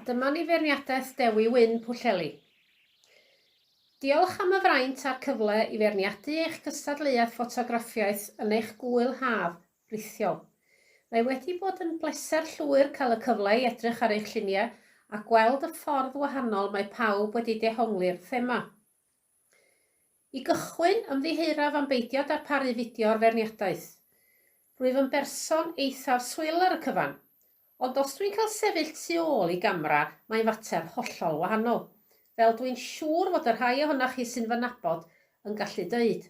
a dyma ni feirniadaeth Dewi Wyn Pwllheli. Diolch am y fraint a'r cyfle i feirniadu eich gystadleuaeth ffotograffiaeth yn eich Gŵyl Haf rithiol. Mae wedi bod yn bleser llwyr cael y cyfle i edrych ar eich lluniau a gweld y ffordd wahanol mae pawb wedi dehongli'r thema. I gychwyn, ymddiheuraf am beidio darparu fideo o'r feirniadaeth. Rwyf yn berson eithaf swyl ar y cyfan, ond os dwi'n cael sefyll tu ôl i gamera, mae'n fater hollol wahanol, fel dwi'n siŵr fod y rhai ohonach chi sy'n fy nabod yn gallu dweud.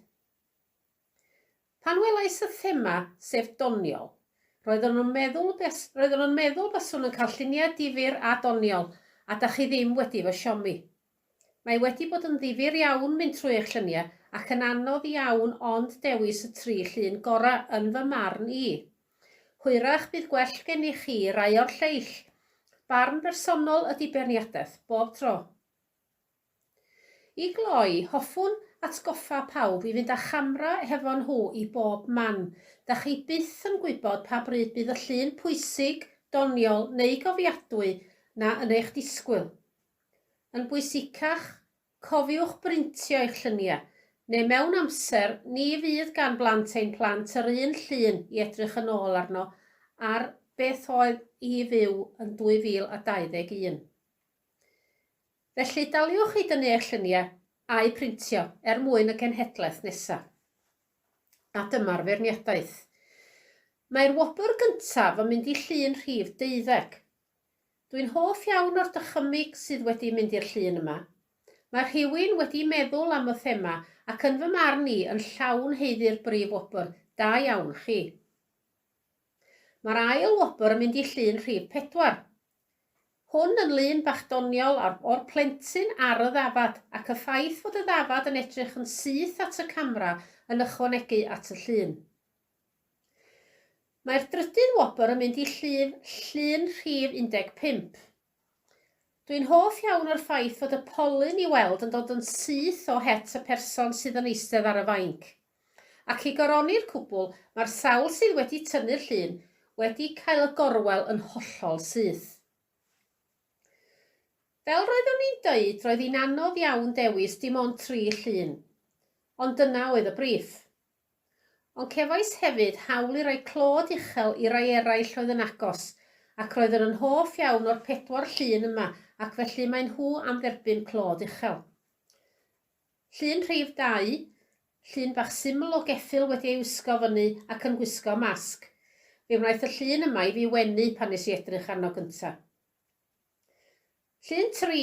Pan welais y thema, sef Doniol, roedden nhw'n meddwl byswn yn cael lluniau difyr a Doniol, a da chi ddim wedi fy siomi. Mae wedi bod yn ddifyr iawn mynd trwy eich lluniau ac yn anodd iawn ond dewis y 3 llun gorau yn fy marn i. Hwyrach bydd gwell gen i chi rai o'r lleill. Barn bersonol ydy beirniadaeth bob tro. I gloi, hoffwn atgoffa pawb i fynd â chamera hefo nhw i bob man. Da chi byth yn gwybod pa bryd bydd y llun pwysig, doniol neu gofiadwy na yn eich disgwyl. Yn bwysicach, cofiwch brintio eich lluniau, neu mewn amser ni fydd gan blant ein plant yr un llun i edrych yn ôl arno ar beth oedd i fyw yn 2021. Felly daliwch i dynnu eich lluniau a'i printio mwyn y genhedlaeth nesaf. A dyma'r feirniadaeth. Mae'r wobr gyntaf yn mynd i llun rhif 12. Dwi'n hoff iawn o'r dychymyg sydd wedi mynd i'r llun yma. Mae rhywun wedi meddwl am y thema ac yn fy marn i yn llawn heiddi'r brif wobr. Da iawn chi. Mae'r ail wobr yn mynd i llun rhif 4. Hwn yn lun bach doniol o'r plentyn ar y ddafad ac y ffaith fod y ddafad yn edrych yn syth at y camera yn ychwanegu at y llun. Mae'r drydydd wobr yn mynd i llun rhif 15. Dwi'n hoff iawn o'r ffaith fod y polyn i weld yn dod yn syth o het y person sydd yn eistedd ar y fainc. Ac i goroni'r cwbl, mae'r sawl sydd wedi tynnu'r llun wedi cael y gorwel yn hollol syth. Fel roeddwn i'n dweud, roedd hi'n anodd iawn dewis dim ond 3 llun, ond dyna oedd y briff. Ond cefais hefyd hawl i roi clod uchel i rai eraill oedd yn agos, ac roedden yn hoff iawn o'r 4 llun yma, ac felly mae nhw am dderbyn clod uchel. Llun rhif 2, llun bach syml o geffyl wedi ei wisgo fyny ac yn gwisgo masg. Fe wnaeth y llun yma i fi wenu pan nes i edrych arno gyntaf. Llun 3,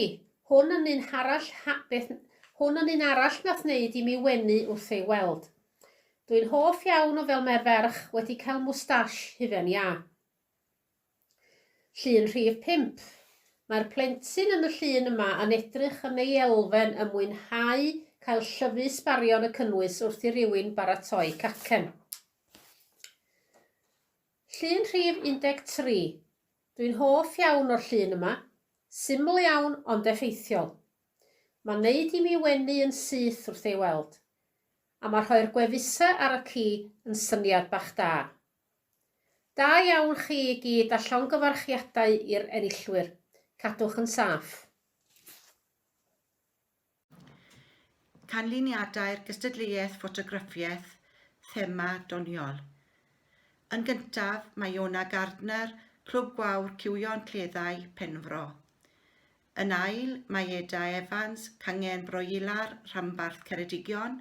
hwn yn un arall nath wneud i mi wenu wrth ei weld. Dwi'n hoff iawn o fel mae'r ferch wedi cael mwstash hufen iâ. Llun rhif 5. Mae'r plentyn yn y llun yma yn edrych yn ei elfen ym mwynhau cael llyfu sbarion y cynnwys wrth i rywun baratoi cacen. Llun rhif 13. Dwi'n hoff iawn o'r llun yma, syml iawn ond effeithiol. Mae'n neud i mi wenu yn syth wrth ei weld. A mae rhoi'r gwefusau ar y ci yn syniad bach da. Da iawn chi i gyd a llongyfarchiadau i'r enillwyr. Cadwch yn saff. Canlyniadau'r gystadleuaeth ffotograffiaeth, thema Doniol. Yn gyntaf, mae Iona Gardner, Clwb Gwawr Cywion Cleddau, Penfro. Yn ail, mae Eda Evans, Cangen Broilar, Rhanbarth Ceredigion.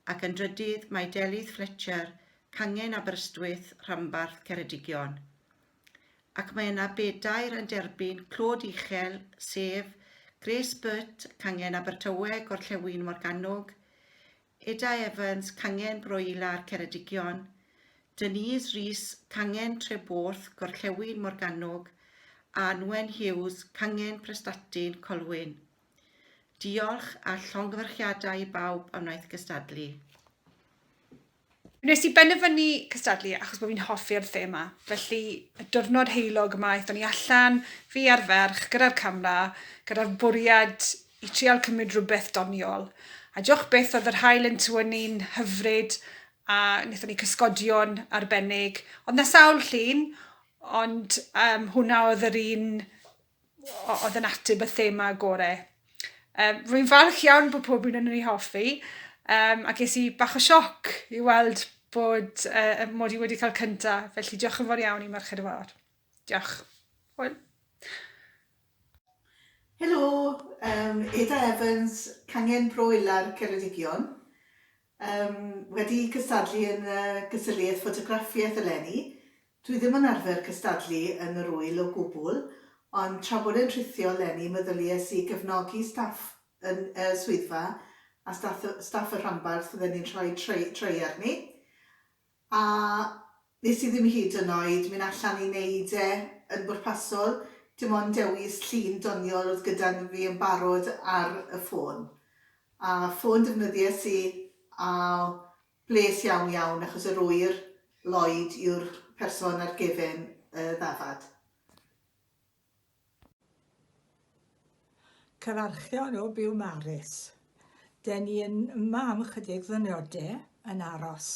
Ac yn drydydd, mae Delydd Fletcher, Cangen Aberystwyth, Rhanbarth Ceredigion. Ac mae yna bedair yn derbyn clod uchel, sef Grace Burt, Cangen Abertawe, Gorllewin Morgannwg, Eda Evans, Cangen Broilar, Ceredigion, Denise Rhys, Cangen Treborth, Gorllewin Morgannwg, a Anwen Hughes, Cangen Prestatyn, Colwyn. Diolch a llongyfarchiadau i bawb am wnaeth gystadlu. Wnes i benderfynu cystadlu achos bod fi'n hoffi'r thema. Felly y diwrnod heilog yma, aethon ni allan, fi a'r ferch, gyda'r camera, gyda'r bwriad i trial cymryd rhywbeth doniol. A diolch beth oedd yr haul yn tywynnu'n hyfryd a wnaethon ni cysgodion arbennig. Ond na sawl llun, ond hwnna oedd yr un oedd yn ateb y thema gorau. Rwy'n falch iawn bod pob un yn ei hoffi, a ges i bach o sioc i weld bod mod i wedi cael cynta, felly diolch yn fawr iawn i Merched y Fawr. Diolch. Hwyl. Helo, Eda Evans, Cangen Pro Ilar Ceredigion. Wedi cystadlu yn gystadleuaeth ffotograffiaeth eleni. Dwi ddim yn arfer cystadlu yn yr wyl o gwbl, ond tra bod yn rhithio eleni meddyliais i gefnogi staff yn swyddfa a staff y rhanbarth fydden ni'n rhoi trei arni. A nes i ddim hyd yn oed mynd allan i wneud yn bwrpasol, dim ond dewis llun Doniol oedd gyda fi yn barod ar y ffôn. A ffôn defnyddiais i a bles iawn achos yr wyr Lloyd yw'r person ar gefen y ddafad. Cyfarchion o byw Maris. Den ni yn yma am chydig ddynodau yn aros.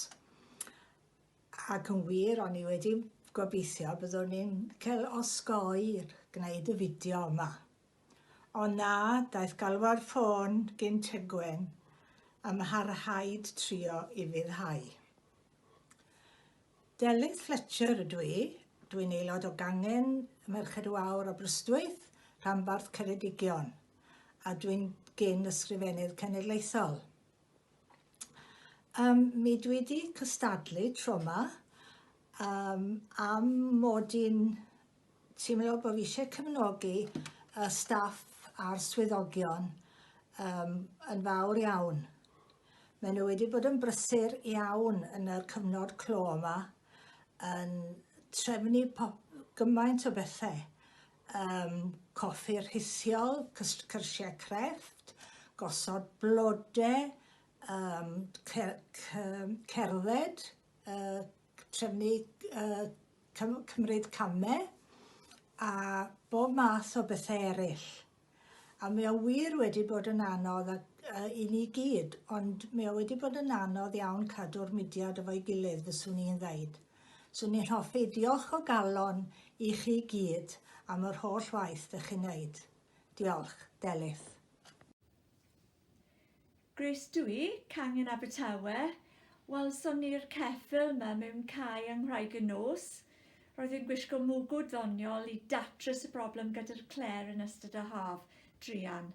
Ac yn wir, o'n i wedi gobeithio byddwn ni'n cael osgoi'r gwneud y fideo yma. Ond na, daeth galwad ffôn gyn Tegwen a mae harhaid trio i fyddhau. Delyth Fletcher ydw i. Dwi'n aelod o gangen Merched y Wawr Aberystwyth, rhanbarth Ceredigion, a dwi'n gyn ysgrifennydd cenedlaethol. Mi dwi wedi cystadlu tro yma am mod i'n teimlo bod fi eisiau cefnogi y staff a'r swyddogion yn fawr iawn. Maen nhw wedi bod yn brysur iawn yn yr cyfnod clo yma, yn trefnu gymaint o bethau. Coffi rhithiol, cyrsiau crefft, gosod blodau, cerdded, trefnu cymryd camau a bob math o bethau eraill. A mae o wir wedi bod yn anodd i ni gyd, ond mae o wedi bod yn anodd iawn cadw'r mudiad efo'i gilydd, fyswn i'n dweud. So ni'n hoffi diolch o galon i chi gyd am yr holl waith ydych chi'n wneud. Diolch, Delyth. Grace dwi, Cangen Abertawe. Welson ni'r ceffyl yma mewn cae yng Nghraig y Nos. Roedd yn gwisgo mwgwd ddoniol i datrys y broblem gyda'r Clare yn ystod y haf, druan.